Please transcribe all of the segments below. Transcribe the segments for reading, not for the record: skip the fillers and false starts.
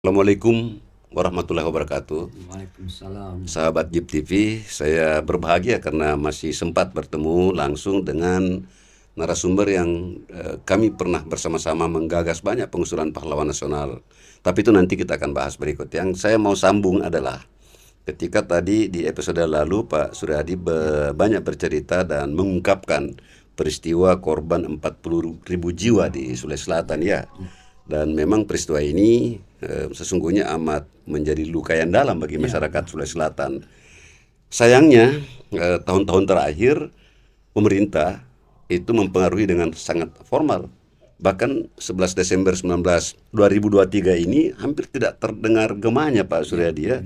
Assalamualaikum warahmatullahi wabarakatuh. Waalaikumsalam. Sahabat Jeep TV, saya berbahagia karena masih sempat bertemu langsung dengan narasumber yang kami pernah bersama-sama menggagas banyak pengusulan pahlawan nasional. Tapi itu nanti kita akan bahas berikut. Yang saya mau sambung adalah ketika tadi di episode lalu Pak Suryadi banyak bercerita dan mengungkapkan peristiwa korban 40.000 jiwa di Sulawesi Selatan ya. Dan memang peristiwa ini sesungguhnya amat menjadi luka yang dalam bagi masyarakat Sulawesi Selatan. Sayangnya tahun-tahun terakhir pemerintah itu mempengaruhi dengan sangat formal. Bahkan 11 Desember 2023 ini hampir tidak terdengar gemanya Pak Suryadi ya.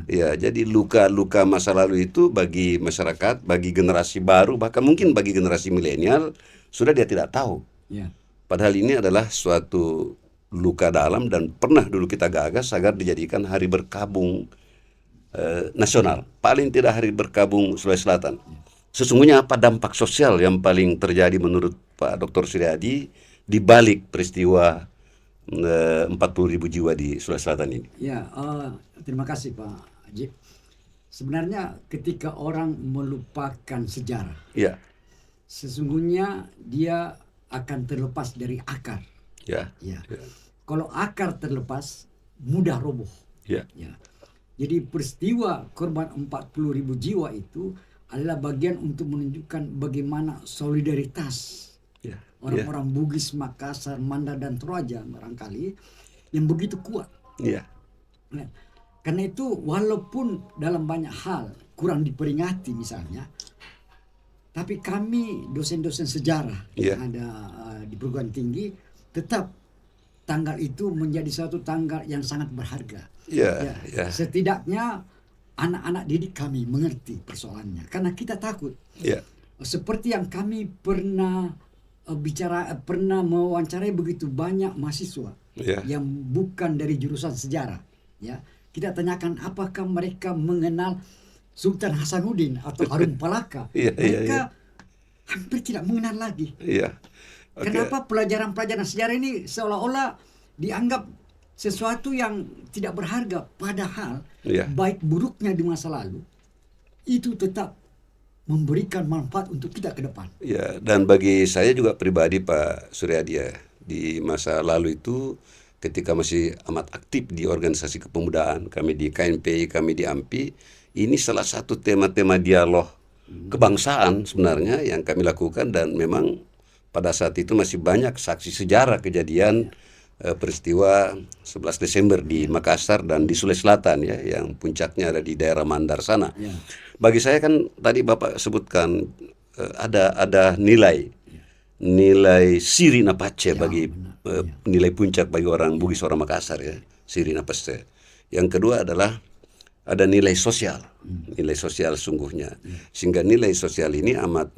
Ya, jadi luka-luka masa lalu itu bagi masyarakat, bagi generasi baru, bahkan mungkin bagi generasi milenial sudah dia tidak tahu. Ya. Padahal ini adalah suatu luka dalam dan pernah dulu kita gagas agar dijadikan hari berkabung nasional. Paling tidak hari berkabung Sulawesi Selatan. Sesungguhnya apa dampak sosial yang paling terjadi menurut Pak Dr. Suryadi di balik peristiwa 40.000 jiwa di Sulawesi Selatan ini? Ya, terima kasih Pak Haji. Sebenarnya ketika orang melupakan sejarah, Ya, sesungguhnya dia akan terlepas dari akar. ya, Ya. Kalau akar terlepas, mudah roboh. ya, Ya. Jadi peristiwa korban 40.000 jiwa itu adalah bagian untuk menunjukkan bagaimana solidaritas ya, orang-orang Bugis, Makassar, Mandar dan Toraja barangkali yang begitu kuat. ya, Nah, karena itu walaupun dalam banyak hal kurang diperingati misalnya, tapi kami dosen-dosen sejarah ya, yang ada di perguruan tinggi tetap tanggal itu menjadi satu tanggal yang sangat berharga. ya, ya, Setidaknya anak-anak didik kami mengerti persoalannya karena kita takut. ya, Seperti yang kami pernah pernah mewawancarai begitu banyak mahasiswa ya, yang bukan dari jurusan sejarah. Ya, kita tanyakan apakah mereka mengenal Sultan Hasanuddin atau Harun Palaka. Iya, iya, Mereka iya. hampir tidak mengenal lagi. ya. Oke. Kenapa pelajaran-pelajaran sejarah ini seolah-olah dianggap sesuatu yang tidak berharga, padahal Iya. baik buruknya di masa lalu itu tetap memberikan manfaat untuk kita ke depan. Ya, dan bagi saya juga pribadi Pak Suryadi ya, di masa lalu itu ketika masih amat aktif di organisasi kepemudaan, kami di KNPI, kami di AMPI, ini salah satu tema-tema dialog kebangsaan sebenarnya yang kami lakukan dan memang pada saat itu masih banyak saksi sejarah kejadian peristiwa 11 Desember di Makassar dan di Sulawesi Selatan ya, yang puncaknya ada di daerah Mandar sana. Ya. Bagi saya kan tadi Bapak sebutkan ada nilai siri napace bagi nilai puncak bagi orang Bugis, orang Makassar ya, siri napace. Yang kedua adalah ada nilai sosial sungguhnya, sehingga nilai sosial ini amat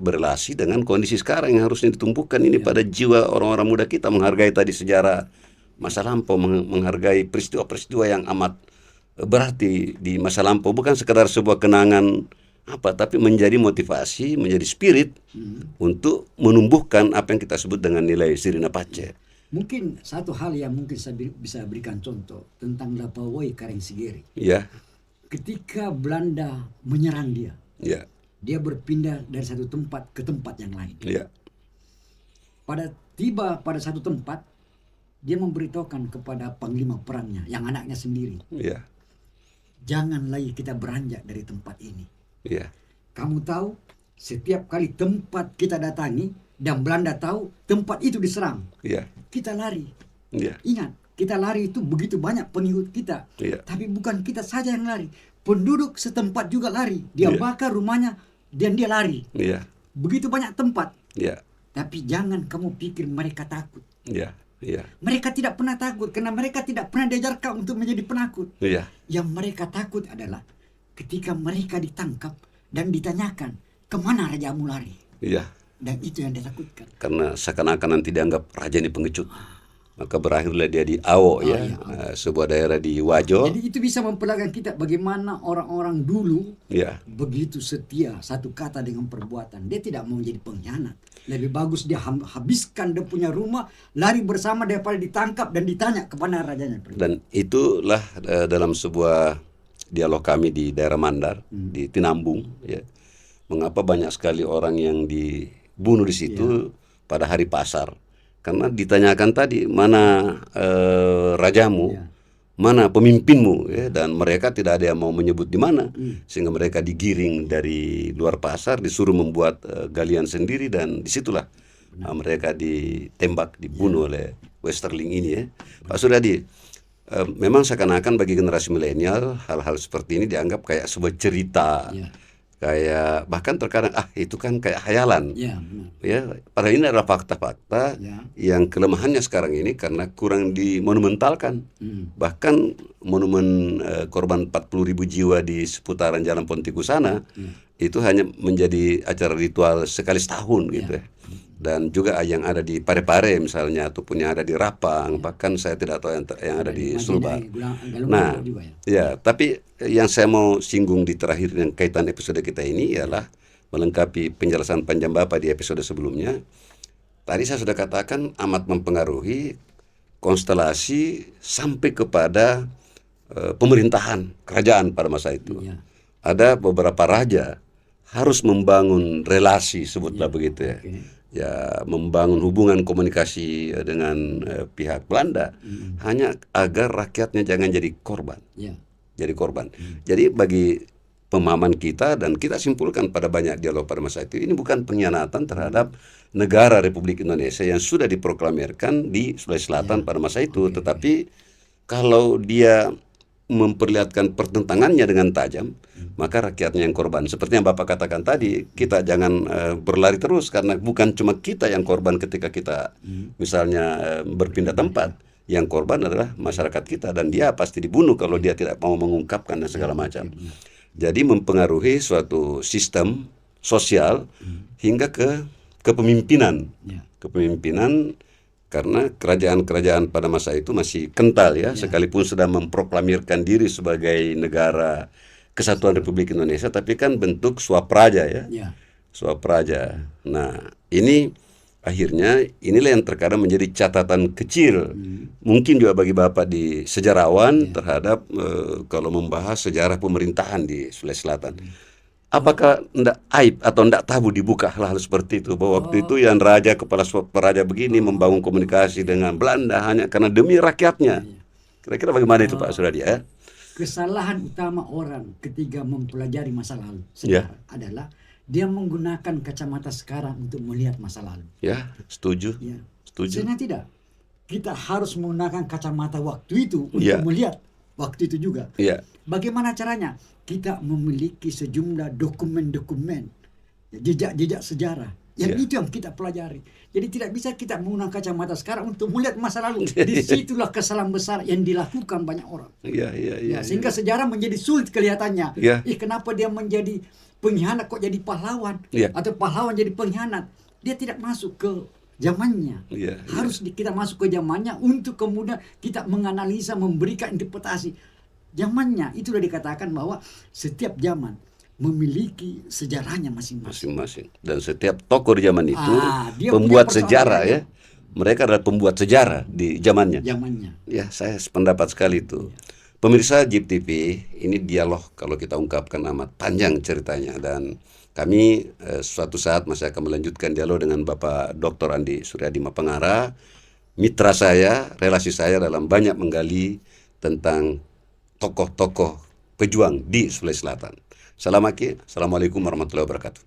berelasi dengan kondisi sekarang yang harusnya ditumpukan ini pada jiwa orang-orang muda kita, menghargai tadi sejarah masa lampau, menghargai peristiwa-peristiwa yang amat berarti di masa lampau, bukan sekedar sebuah kenangan tapi menjadi motivasi, menjadi spirit untuk menumbuhkan apa yang kita sebut dengan nilai sirina pace. Mungkin satu hal yang mungkin saya bisa berikan contoh tentang Lapawoi Karengsigeri. Ya, Ketika Belanda menyerang dia, ya, dia berpindah dari satu tempat ke tempat yang lain. ya, Pada satu tempat, dia memberitahukan kepada panglima perangnya, yang anaknya sendiri, ya, jangan lagi kita beranjak dari tempat ini. ya, Kamu tahu, setiap kali tempat kita datangi dan Belanda tahu tempat itu diserang, ya, kita lari. ya, Ingat, kita lari itu begitu banyak pengikut kita. ya, Tapi bukan kita saja yang lari. Penduduk setempat juga lari. Dia Iya. bakar rumahnya dan dia lari. ya, Begitu banyak tempat. ya, Tapi jangan kamu pikir mereka takut. ya, ya, Mereka tidak pernah takut karena mereka tidak pernah diajarkan untuk menjadi penakut. ya, Yang mereka takut adalah ketika mereka ditangkap dan ditanyakan, kemana rajamu lari? ya. Dan itu yang ditakutkan. Karena seakan-akan nanti dianggap raja ini pengecut. maka berakhirlah dia di Awo ya, iya. sebuah daerah di Wajo. Jadi itu bisa memperlihatkan kita bagaimana orang-orang dulu Ya, begitu setia satu kata dengan perbuatan. Dia tidak mau menjadi pengkhianat. Lebih bagus dia habiskan dia punya rumah, lari bersama daripada ditangkap dan ditanya kepada rajanya. dan itulah dalam sebuah dialog kami di daerah Mandar di Tinambung ya. Mengapa banyak sekali orang yang dibunuh di situ pada hari pasar? Karena ditanyakan tadi mana rajamu, mana pemimpinmu ya, dan mereka tidak ada yang mau menyebut di mana, sehingga mereka digiring dari luar pasar, disuruh membuat galian sendiri, dan disitulah mereka ditembak, dibunuh oleh Westerling ini ya. Pak Suryadi, memang seakan-akan bagi generasi milenial hal-hal seperti ini dianggap kayak sebuah cerita. Kayak bahkan terkadang itu kan kayak khayalan. Ya, benar. Ya, padahal ini adalah fakta-fakta yang kelemahannya sekarang ini karena kurang dimonumentalkan. Bahkan monumen korban 40.000 jiwa di seputaran Jalan Pontikus sana itu hanya menjadi acara ritual sekali setahun gitu ya. Dan juga yang ada di Parepare misalnya, ataupun yang ada di Rapang, bahkan saya tidak tahu yang ada di Sulbar. Nah, ya, tapi yang saya mau singgung di terakhir yang kaitan episode kita ini ialah melengkapi penjelasan panjang Bapak di episode sebelumnya. Tadi saya sudah katakan amat mempengaruhi konstelasi sampai kepada pemerintahan kerajaan pada masa itu. Ada beberapa raja harus membangun relasi, sebutlah begitu ya. Ya, membangun hubungan komunikasi dengan pihak Belanda hanya agar rakyatnya jangan jadi korban. Jadi korban. Jadi bagi pemahaman kita, dan kita simpulkan pada banyak dialog pada masa itu, ini bukan pengkhianatan terhadap negara Republik Indonesia yang sudah diproklamirkan di Sulawesi Selatan pada masa itu, tetapi kalau dia memperlihatkan pertentangannya dengan tajam, maka rakyatnya yang korban. Seperti yang Bapak katakan tadi, kita jangan berlari terus, karena bukan cuma kita yang korban ketika kita misalnya berpindah tempat. Yang korban adalah masyarakat kita, dan dia pasti dibunuh kalau dia tidak mau mengungkapkan dan segala macam. Jadi mempengaruhi suatu sistem sosial hingga ke kepemimpinan. Kepemimpinan, karena kerajaan-kerajaan pada masa itu masih kental ya, sekalipun sudah memproklamirkan diri sebagai negara Kesatuan Republik Indonesia, tapi kan bentuk swapraja ya, swapraja. Nah, ini akhirnya inilah yang terkadang menjadi catatan kecil, mungkin juga bagi Bapak di sejarawan terhadap kalau membahas sejarah pemerintahan di Sulawesi Selatan. Apakah tidak aib atau tidak tabu dibuka hal-hal seperti itu, bahwa waktu itu yang raja, kepala raja begini membangun komunikasi dengan Belanda hanya karena demi rakyatnya? Kira-kira bagaimana itu Pak Suryadi ya? Kesalahan utama orang ketika mempelajari masa lalu sejarah adalah dia menggunakan kacamata sekarang untuk melihat masa lalu. Ya, setuju. Setuju. Sebenarnya tidak. Kita harus menggunakan kacamata waktu itu untuk melihat waktu itu juga. Bagaimana caranya? Kita memiliki sejumlah dokumen-dokumen, jejak-jejak sejarah. Itu yang kita pelajari. Jadi tidak bisa kita menggunakan kacamata sekarang untuk melihat masa lalu. Disitulah kesalahan besar yang dilakukan banyak orang. Sehingga sejarah menjadi sulit kelihatannya. Kenapa dia menjadi pengkhianat kok jadi pahlawan? Atau pahlawan jadi pengkhianat? Dia tidak masuk ke zamannya. Harus kita masuk ke zamannya untuk kemudian kita menganalisa, memberikan interpretasi. Zamannya itu sudah dikatakan bahwa setiap zaman memiliki sejarahnya masing-masing. Dan setiap tokoh di zaman itu pembuat sejarah ya. Mereka adalah pembuat sejarah di zamannya. Ya, saya sependapat sekali itu. Pemirsa JIP TV, ini dialog kalau kita ungkapkan amat panjang ceritanya, dan kami suatu saat masih akan melanjutkan dialog dengan Bapak Dr. Andi Suryadi Mapengara, mitra saya, relasi saya dalam banyak menggali tentang tokoh-tokoh pejuang di Sulawesi Selatan. Assalamualaikum warahmatullahi wabarakatuh.